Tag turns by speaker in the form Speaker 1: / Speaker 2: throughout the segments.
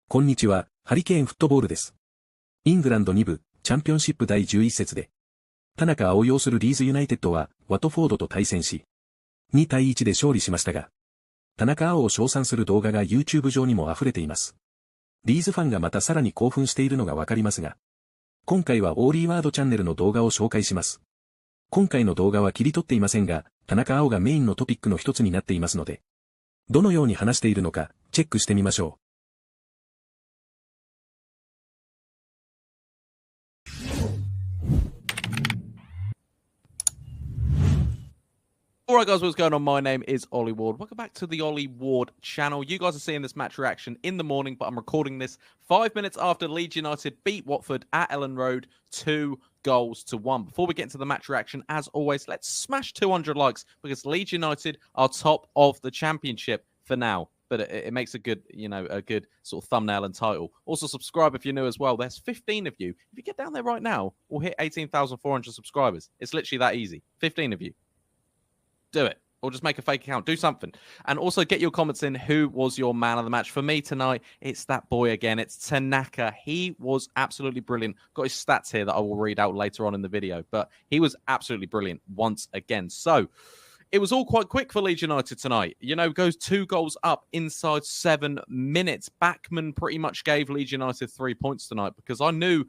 Speaker 1: こんにちは、ハリケーンフットボールです。イングランド2部、チャンピオンシップ第11節で、田中碧擁するリーズユナイテッドは、ワトフォードと対戦し、2対1で勝利しましたが、田中碧を称賛する動画が YouTube 上にも溢れています。リーズファンがまたさらに興奮しているのがわかりますが、今回はオーリーワードチャンネルの動画を紹介します。今回の動画は切り取っていませんが、田中碧がメインのトピックの一つになっていますので、どのように話しているのか、チェックしてみましょう。
Speaker 2: Alright guys, what's going on? My name is Ollie Ward. Welcome back to the Ollie Ward channel. You guys are seeing this match reaction in the morning, but I'm recording this 5 minutes after Leeds United beat Watford at Ellen Road 2-1. Before we get into the match reaction, as always, let's smash 200 likes because Leeds United are top of the championship for now. But it makes a good, a good sort of thumbnail and title. Also, subscribe if you're new as well. There's 15 of you. If you get down there right now, we'll hit 18,400 subscribers. It's literally that easy. 15 of you. Do it, or just make a fake account. Do something. And also get your comments in. Who was your man of the match? For me tonight, it's that boy again. It's Tanaka. He was absolutely brilliant. Got his stats here that I will read out later on in the video. But he was absolutely brilliant once again. So it was all quite quick for Leeds United tonight. Goes 2 goals up inside 7 minutes. Backman pretty much gave Leeds United 3 points tonight because I knew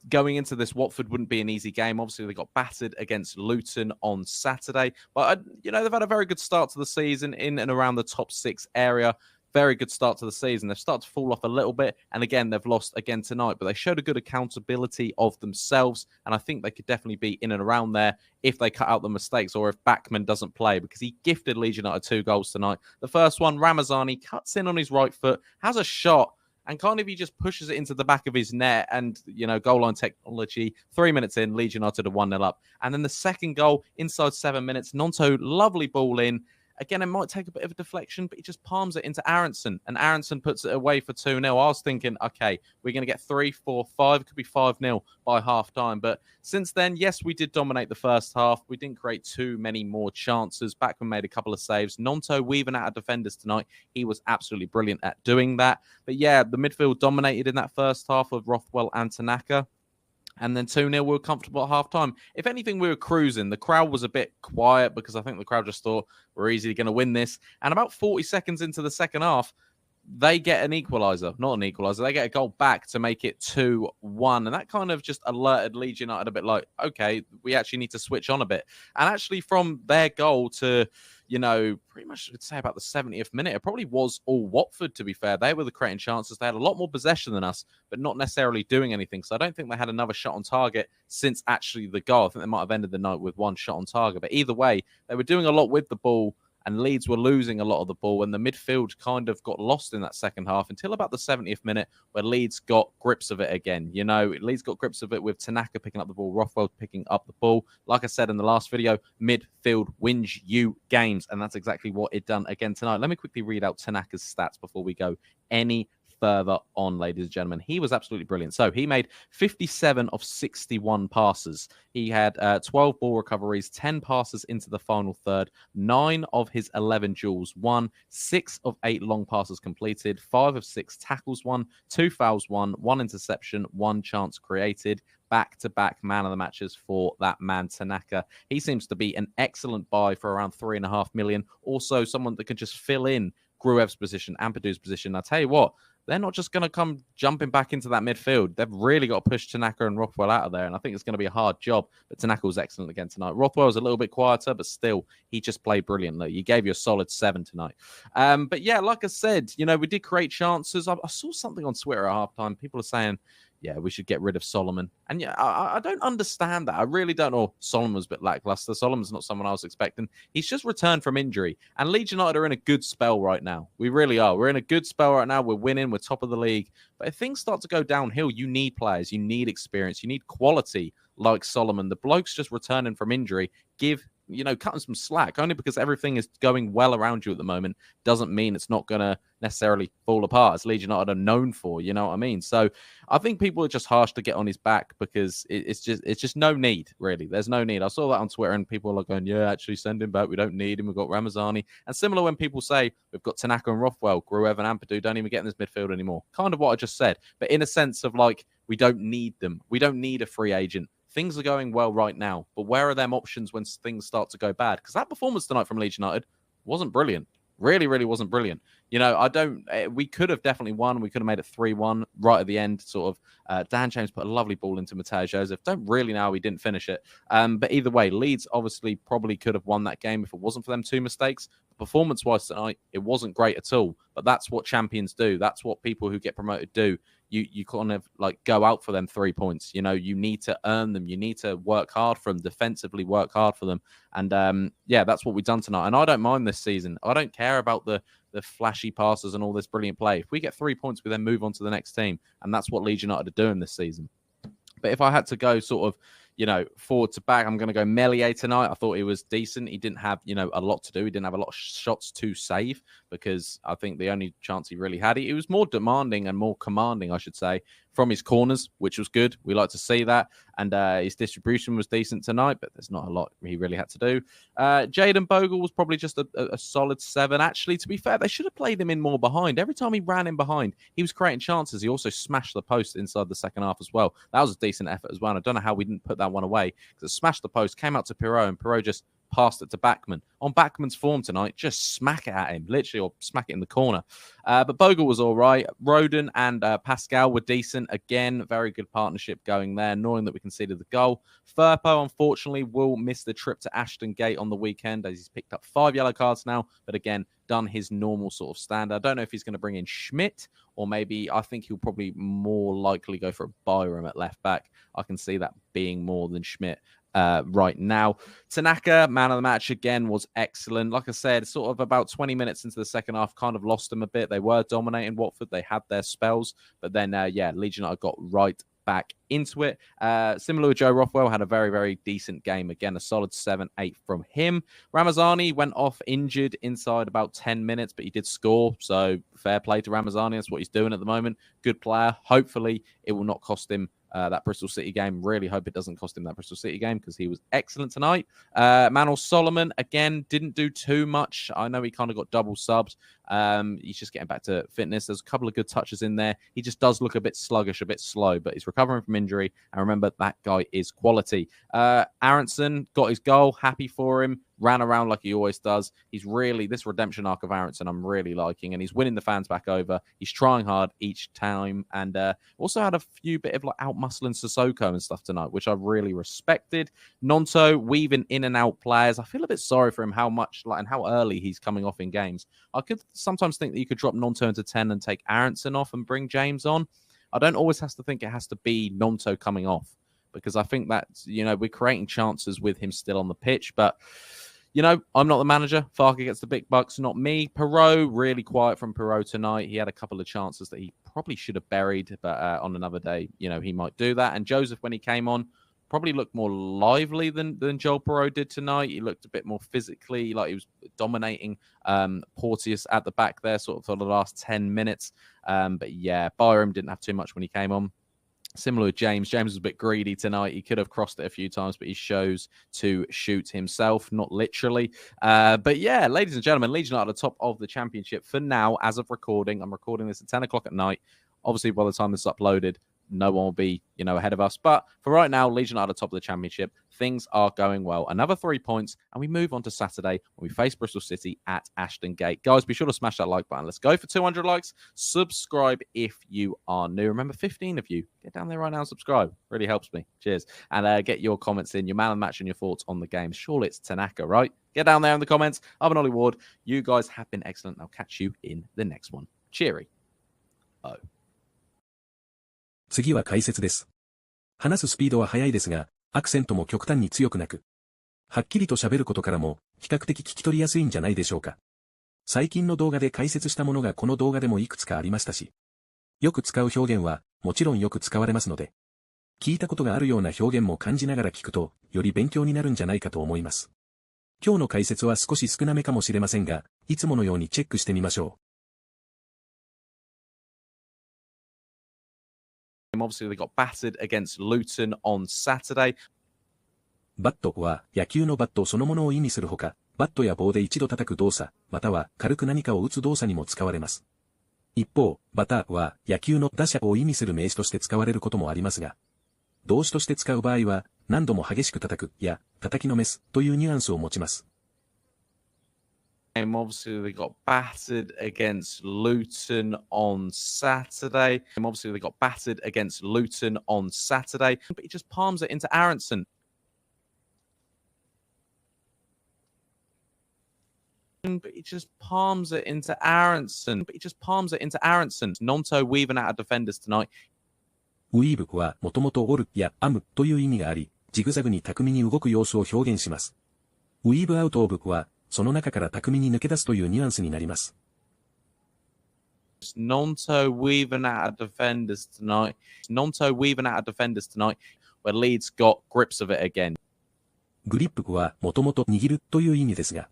Speaker 2: going into this, Watford wouldn't be an easy game. Obviously, they got battered against Luton on Saturday. But, they've had a very good start to the season in and around the top 6 area. Very good start to the season. They've started to fall off a little bit. And again, they've lost again tonight. But they showed a good accountability of themselves. And I think they could definitely be in and around there if they cut out the mistakes or if Backman doesn't play. Because he gifted Leeds United 2 goals tonight. The first one, Ramazani cuts in on his right foot, has a shot. And kind of he just pushes it into the back of his net and, goal line technology. 3 minutes in, Leeds United are 1-0 up. And then the second goal, inside 7 minutes, Nonto, lovely ball in. Again, it might take a bit of a deflection, but he just palms it into Aronson. And Aronson puts it away for 2-0. I was thinking, okay, we're going to get 3, 4, 5. It could be 5-0 by half-time. But since then, yes, we did dominate the first half. We didn't create too many more chances. Backman made a couple of saves. Nonto weaving out of defenders tonight. He was absolutely brilliant at doing that. But yeah, the midfield dominated in that first half of Rothwell and Tanaka. And then 2-0, we were comfortable at half-time. If anything, we were cruising. The crowd was a bit quiet because I think the crowd just thought we're easily going to win this. And about 40 seconds into the second half, they get an equaliser. Not an equaliser. They get a goal back to make it 2-1. And that kind of just alerted Leeds United a bit like, okay, we actually need to switch on a bit. And actually from their goal to, pretty much I'd say about the 70th minute, it probably was all Watford, to be fair. They were the creating chances. They had a lot more possession than us, but not necessarily doing anything. So I don't think they had another shot on target since actually the goal. I think they might have ended the night with 1 shot on target. But either way, they were doing a lot with the ball. And Leeds were losing a lot of the ball, and the midfield kind of got lost in that second half until about the 70th minute where Leeds got grips of it again. Leeds got grips of it with Tanaka picking up the ball, Rothwell picking up the ball. Like I said in the last video, midfield wins you games, and that's exactly what it done again tonight. Let me quickly read out Tanaka's stats before we go any further on, ladies and gentlemen. He was absolutely brilliant. So he made 57 of 61 passes. He had 12 ball recoveries, 10 passes into the final third, 9 of his 11 duels won, 6 of 8 long passes completed, 5 of 6 tackles won, 2 fouls won, 1 interception, 1 chance created. Back-to-back man of the matches for that man, Tanaka. He seems to be an excellent buy for around 3.5 million. Also, someone that can just fill in Gruev's position, Ampadu's position. I'll tell you what, they're not just going to come jumping back into that midfield. They've really got to push Tanaka and Rothwell out of there, and I think it's going to be a hard job. But Tanaka was excellent again tonight. Rothwell was a little bit quieter, but still, he just played brilliantly. He gave you a solid 7 tonight. But yeah, like I said, we did create chances. I saw something on Twitter at halftime. People are saying, yeah, we should get rid of Solomon. And yeah, I don't understand that. I really don't know. Solomon was a bit lackluster. Solomon's not someone I was expecting. He's just returned from injury. And Leeds United are in a good spell right now. We really are. We're in a good spell right now. We're winning. We're top of the league. But if things start to go downhill, you need players. You need experience. You need quality like Solomon. The bloke's just returning from injury. Give cut them some slack. Only because everything is going well around you at the moment doesn't mean it's not going to necessarily fall apart, as Leeds United are known for, you know what I mean? So I think people are just harsh to get on his back because it's just no need, really. There's no need. I saw that on Twitter and people are going, yeah, actually send him back. We don't need him. We've got Ramazani. And similar when people say we've got Tanaka and Rothwell, Gruev and Ampadu don't even get in this midfield anymore. Kind of what I just said, but in a sense of like, we don't need them. We don't need a free agent. Things are going well right now, but where are them options when things start to go bad? Because that performance tonight from Leeds United wasn't brilliant. Really, really wasn't brilliant. We could have definitely won. We could have made it 3-1 right at the end. Sort of, Dan James put a lovely ball into Mateo Joseph. Don't really know how he didn't finish it. But either way, Leeds obviously probably could have won that game if it wasn't for them 2 mistakes. Performance-wise tonight, it wasn't great at all. But that's what champions do. That's what people who get promoted do. You kind of like go out for them 3 points. You need to earn them. You need to work hard for them, defensively work hard for them. And that's what we've done tonight. And I don't mind this season. I don't care about the flashy passes and all this brilliant play. If we get 3 points, we then move on to the next team. And that's what Leeds United are doing this season. But if I had to go sort of, forward to back, I'm going to go Meslier tonight. I thought he was decent. He didn't have, a lot to do. He didn't have a lot of shots to save because I think the only chance he really had, he was more demanding and more commanding, I should say, from his corners, which was good. We like to see that. And his distribution was decent tonight, but there's not a lot he really had to do. Jayden Bogle was probably just a solid 7. Actually, to be fair, they should have played him in more behind. Every time he ran in behind, he was creating chances. He also smashed the post inside the second half as well. That was a decent effort as well. And I don't know how we didn't put that one away because it smashed the post, came out to Pirot, and Pirot just passed it to Bachmann. On Bachmann's form tonight, just smack it at him, literally, or smack it in the corner. But Bogle was all right. Roden and Pascal were decent. Again, very good partnership going there, knowing that we conceded the goal. Firpo, unfortunately, will miss the trip to Ashton Gate on the weekend as he's picked up 5 yellow cards now. But again, done his normal sort of standard. I don't know if he's going to bring in Schmidt or maybe I think he'll probably more likely go for a Byram at left back. I can see that being more than Schmidt right now. Tanaka, man of the match again, was excellent. Like I said, sort of about 20 minutes into the second half, kind of lost them a bit. They were dominating Watford. They had their spells, but then, Leeds United got right back into it. Similar with Joe Rothwell, had a very, very decent game. Again, a solid 7-8 from him. Ramazani went off injured inside about 10 minutes, but he did score. So fair play to Ramazani. That's what he's doing at the moment. Good player. Hopefully, it will not cost him that Bristol City game. Really hope it doesn't cost him that Bristol City game because he was excellent tonight. Manuel Solomon, again, didn't do too much. I know he kind of got double subbed. He's just getting back to fitness. There's a couple of good touches in there. He just does look a bit sluggish, a bit slow, but he's recovering from injury. And remember, that guy is quality. Aronson got his goal. Happy for him. Ran around like he always does. He's really, this redemption arc of Aronson, I'm really liking, and he's winning the fans back over. He's trying hard each time, and also had a few bit of like out-muscling Sissoko and stuff tonight, which I really respected. Nonto weaving in and out players. I feel a bit sorry for him how much, and how early he's coming off in games. I could sometimes think that you could drop Nonto into 10 and take Aronson off and bring James on. I don't always have to think it has to be Nonto coming off, because I think that, we're creating chances with him still on the pitch, but I'm not the manager. Farker gets the big bucks, not me. Pirot, really quiet from Pirot tonight. He had a couple of chances that he probably should have buried, but on another day, he might do that. And Joseph, when he came on, probably looked more lively than Joel Pirot did tonight. He looked a bit more physically, like he was dominating Porteous at the back there, sort of for the last 10 minutes. But yeah, Byram didn't have too much when he came on. Similar with James. James was a bit greedy tonight. He could have crossed it a few times, but he chose to shoot himself, not literally. But yeah, ladies and gentlemen, Leeds United at the top of the championship for now, as of recording. I'm recording this at 10 o'clock at night. Obviously, by the time this is uploaded, no one will be, ahead of us. But for right now, Leeds United at the top of the championship. Things are going well. Another 3 points, and we move on to Saturday when we face Bristol City at Ashton Gate. Guys, be sure to smash that like button. Let's go for 200 likes. Subscribe if you are new. Remember, 15 of you, get down there right now and subscribe. Really helps me. Cheers. And get your comments in, your man of the match and your thoughts on the game. Surely it's Tanaka, right? Get down there in the comments. I'm Ollie Ward. You guys have been excellent. I'll catch you in the next one. Cheery. Oh.
Speaker 1: 次は解説です。話すスピードは速いですが、アクセントも極端に強くなく、はっきりと喋ることからも、比較的聞き取りやすいんじゃないでしょうか。最近の動画で解説したものがこの動画でもいくつかありましたし、よく使う表現は、もちろんよく使われますので、聞いたことがあるような表現も感じながら聞くと、より勉強になるんじゃないかと思います。今日の解説は少し少なめかもしれませんが、いつものようにチェックしてみましょ
Speaker 2: う。Obviously, they got battered against Luton on Saturday.
Speaker 1: バットは野球のバットそのものを意味するほか、バットや棒で一度叩く動作、または軽く何かを打つ動作にも使われます。一方、バターは野球の打者を意味する名詞として使われることもありますが、動詞として使う場合は、何度も激しく叩くや叩きのめすというニュアンスを持ちます。
Speaker 2: Obviously, they got battered against Luton on Saturday. Obviously, they got battered against Luton on Saturday. But he just palms it into Aronson. But he just palms it into Aronson. Nonto weaving out of defenders tonight.
Speaker 1: ウィーブはもともと折るや編むという意味があり、ジグザグに巧みに動く様子を表現します。ウィーブアウトオブは、その中から巧みに抜け出すというニュアンスになります。
Speaker 2: Nonto weaving out of defenders tonight. Where Leeds got grips of it again.
Speaker 1: グリップはもともと握るという意味ですが、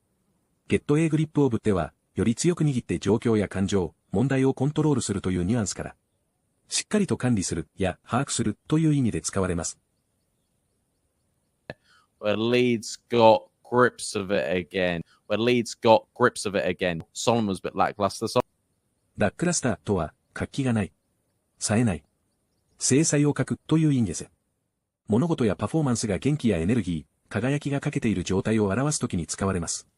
Speaker 1: ゲットエーグリップオブでは、より強く握って状況や感情、問題をコントロールするというニュアンスから、しっかりと管理するや把握するという意味で使われます。
Speaker 2: Where Leeds got grips of it again. Solomon was a bit lackluster.
Speaker 1: ラックラスターとは、活気がない。冴えない。精彩を欠くという意味です。物事やパフォーマンスが元気やエネルギー、輝きが欠けている状態を表すときに使われます。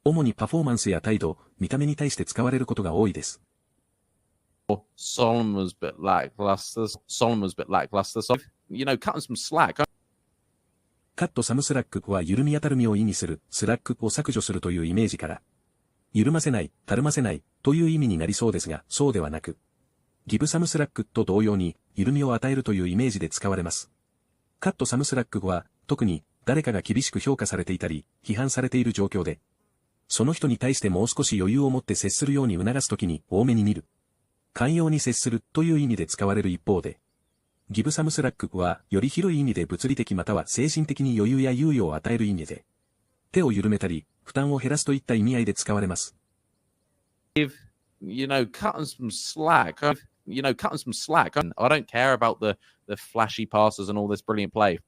Speaker 1: 主にパフォーマンスや態度、見た目に対して使われることが多いです。
Speaker 2: Solomon was a bit lackluster. So, cut him some slack.
Speaker 1: カットサムスラックは緩み当たるみを意味するスラックを削除するというイメージから、緩ませない、たるませないという意味になりそうですが、そうではなく、ギブサムスラックと同様に緩みを与えるというイメージで使われます。カットサムスラックは特に誰かが厳しく評価されていたり、批判されている状況で、その人に対してもう少し余裕を持って接するように促すときに多めに見る。寛容に接するという意味で使われる一方で、ギブサムスラックはより広い意味で物理的または精神的に余裕や猶予を与える意味で、手を緩めたり、負担を減らすといった意味合いで使われます。
Speaker 2: Cut him some slack. I don't care about the flashy passes and all this brilliant play.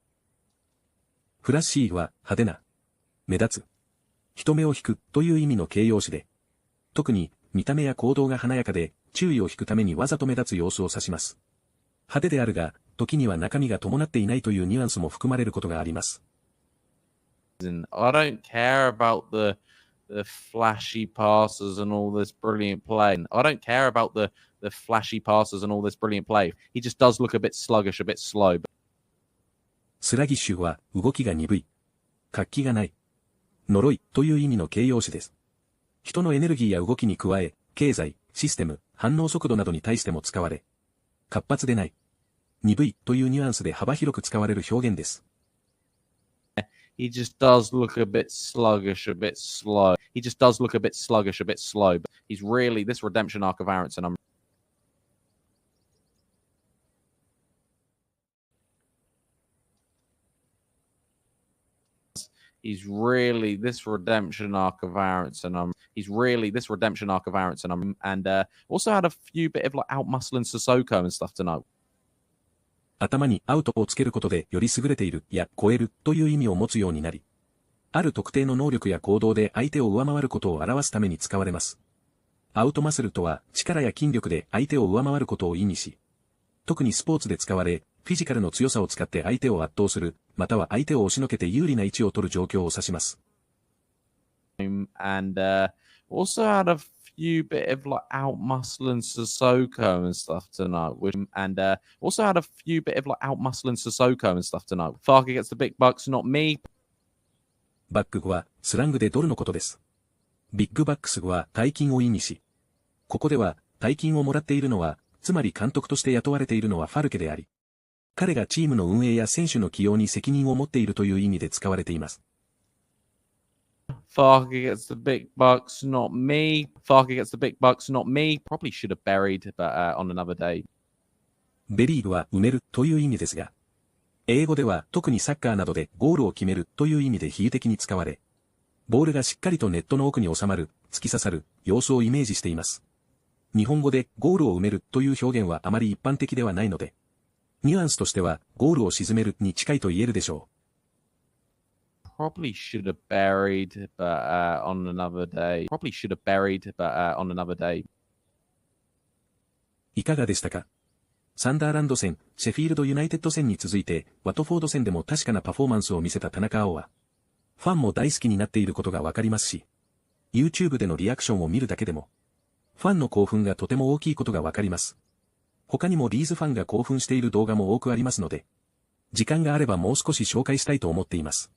Speaker 1: フラッシーは派手な、目立つ、人目を引くという意味の形容詞で、特に見た目や行動が華やかで注意を引くためにわざと目立つ様子を指します。派手であるが、時には中身が伴っていないというニュアンスも含まれることがあります。
Speaker 2: I don't care about the flashy passes and all this brilliant play. He just does look a bit sluggish, a bit slow.
Speaker 1: スラギッシュは動きが鈍い、活気がない、呪いという意味の形容詞です。人のエネルギーや動きに加え、経済、システム、反応速度などに対しても使われ、活発でない、鈍いというニュアンスで幅広く使われる表現です。
Speaker 2: He just does look a bit sluggish, a bit slow. But he's really, this redemption arc of Aronson, He's really this redemption arc of Aronson. And also had a few bit of like out muscling Sissoko and stuff tonight.
Speaker 1: 頭にアウトをつけることでより優れているや超えるという意味を持つようになり、ある特定の能力や行動で相手を上回ることを表すために使われます。アウトマッスルとは力や筋力で相手を上回ることを意味し、特にスポーツで使われ、フィジカルの強さを使って相手を圧倒する、または相手を押しのけて有利な位置を取る状況を指します。
Speaker 2: And also had a few bit of like out muscling Sissoko and stuff tonight. Farke gets the big bucks, not me.
Speaker 1: バックはスラングでドルのことです。ビッグバックスは大金を意味し、ここでは大金をもらっているのは、つまり監督として雇われているのはファルケであり、彼がチームの運営や選手の起用に責任を持っているという意味で使われています。
Speaker 2: Farke gets the big bucks, not me. Probably should have buried, but on another day.
Speaker 1: ベリーグは埋めるという意味ですが、英語では特にサッカーなどでゴールを決めるという意味で比喩的に使われ、ボールがしっかりとネットの奥に収まる、突き刺さる、様子をイメージしています。日本語でゴールを埋めるという表現はあまり一般的ではないので、ニュアンスとしてはゴールを沈めるに近いと言えるでしょう。
Speaker 2: Probably should have buried, but on another day. Probably should have buried, but on another day.
Speaker 1: いかがでしたか？サンダーランド戦、シェフィールドユナイテッド戦に続いて、ワトフォード戦でも確かなパフォーマンスを見せた田中碧は、ファンも大好きになっていることがわかりますし、YouTube でのリアクションを見るだけでも、ファンの興奮がとても大きいことがわかります。他にもリーズファンが興奮している動画も多くありますので、時間があればもう少し紹介したいと思っています。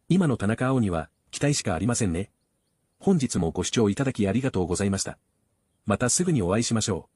Speaker 1: 今の田中碧には期待しかありませんね。本日もご視聴いただきありがとうございました。またすぐにお会いしましょう。